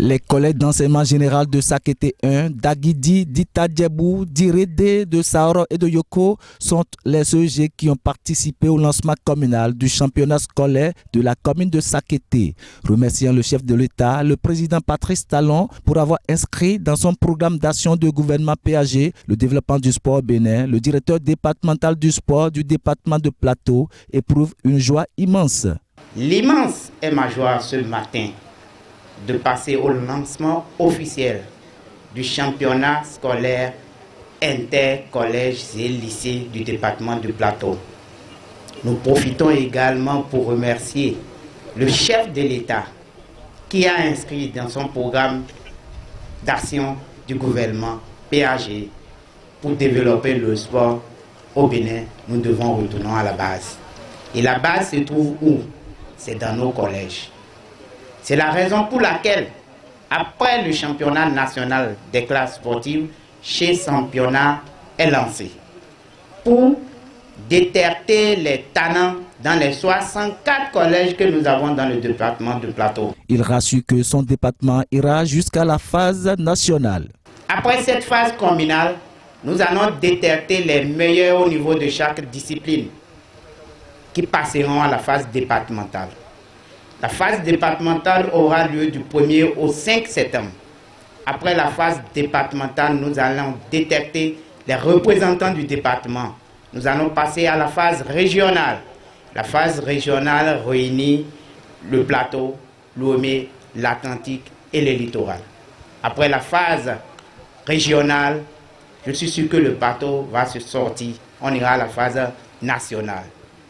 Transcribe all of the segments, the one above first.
Les collèges d'enseignement général de Sakété 1, d'Aguidi, d'Itadjebou, d'Irédé, de Saoro et de Yoko sont les sujets qui ont participé au lancement communal du championnat scolaire de la commune de Sakété. Remerciant le chef de l'État, le président Patrice Talon, pour avoir inscrit dans son programme d'action de gouvernement PAG le développement du sport au Bénin, le directeur départemental du sport du département de Plateau éprouve une joie immense. L'immense est ma joie ce matin de passer au lancement officiel du championnat scolaire inter-collèges et lycées du département du Plateau. Nous profitons également pour remercier le chef de l'État qui a inscrit dans son programme d'action du gouvernement PAG pour développer le sport au Bénin. Nous devons retourner à la base. Et la base se trouve où? C'est dans nos collèges. C'est la raison pour laquelle, après le championnat national des classes sportives, chez Championnat est lancé pour détecter les talents dans les 64 collèges que nous avons dans le département du Plateau. Il rassure que son département ira jusqu'à la phase nationale. Après cette phase communale, nous allons détecter les meilleurs au niveau de chaque discipline qui passeront à la phase départementale. La phase départementale aura lieu du 1er au 5 septembre. Après la phase départementale, nous allons détecter les représentants du département. Nous allons passer à la phase régionale. La phase régionale réunit le Plateau, l'Omé, l'Atlantique et le littoral. Après la phase régionale, je suis sûr que le Plateau va se sortir. On ira à la phase nationale,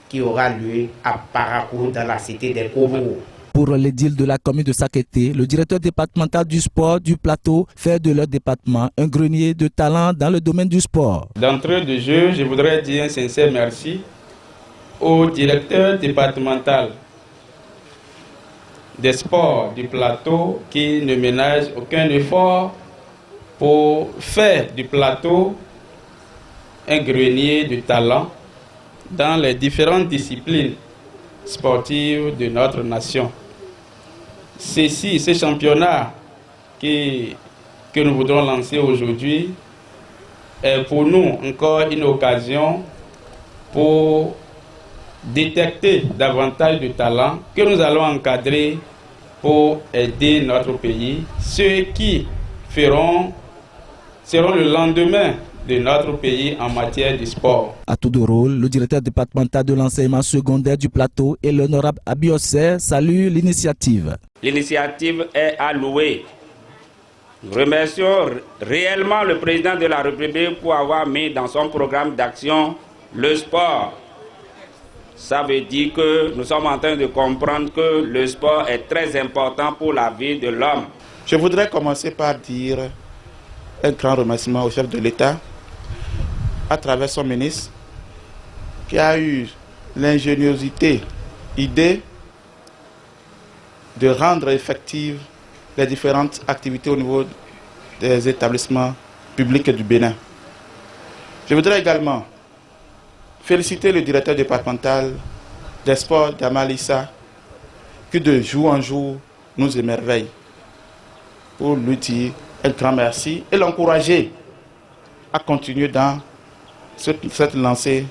qui aura lieu à Parakou dans la cité des Kourou. Pour l'édile de la commune de Sakété, le directeur départemental du sport du Plateau fait de leur département un grenier de talent dans le domaine du sport. D'entrée de jeu, je voudrais dire un sincère merci au directeur départemental des sports du Plateau qui ne ménage aucun effort pour faire du Plateau un grenier de talent dans les différentes disciplines sportives de notre nation. Ces championnats que nous voudrons lancer aujourd'hui est pour nous encore une occasion pour détecter davantage de talents que nous allons encadrer pour aider notre pays. Ceux qui seront le lendemain de notre pays en matière de sport. À tout de rôle, le directeur départemental de l'enseignement secondaire du Plateau et l'honorable Abiosser saluent l'initiative. L'initiative est à louer. Nous remercions réellement le président de la République pour avoir mis dans son programme d'action le sport. Ça veut dire que nous sommes en train de comprendre que le sport est très important pour la vie de l'homme. Je voudrais commencer par dire un grand remerciement au chef de l'État, à travers son ministre, qui a eu l'ingéniosité, idée de rendre effectives les différentes activités au niveau des établissements publics du Bénin. Je voudrais également féliciter le directeur départemental des sports d'Amalissa, qui de jour en jour nous émerveille, pour lui dire un grand merci et l'encourager à continuer dans cette lancée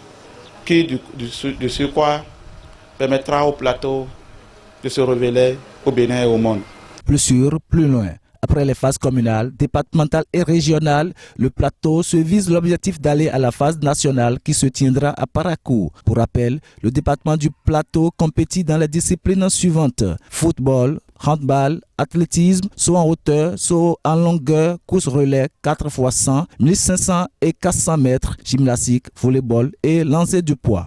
qui, de surcroît, permettra au Plateau de se révéler au Bénin et au monde. Plus sûr, plus loin. Après les phases communales, départementales et régionales, le Plateau se vise l'objectif d'aller à la phase nationale qui se tiendra à Parakou. Pour rappel, le département du Plateau compétit dans les disciplines suivantes: football, handball, athlétisme, saut en hauteur, saut en longueur, course relais 4x100, 1500 et 400 mètres, gymnastique, volleyball et lancer du poids.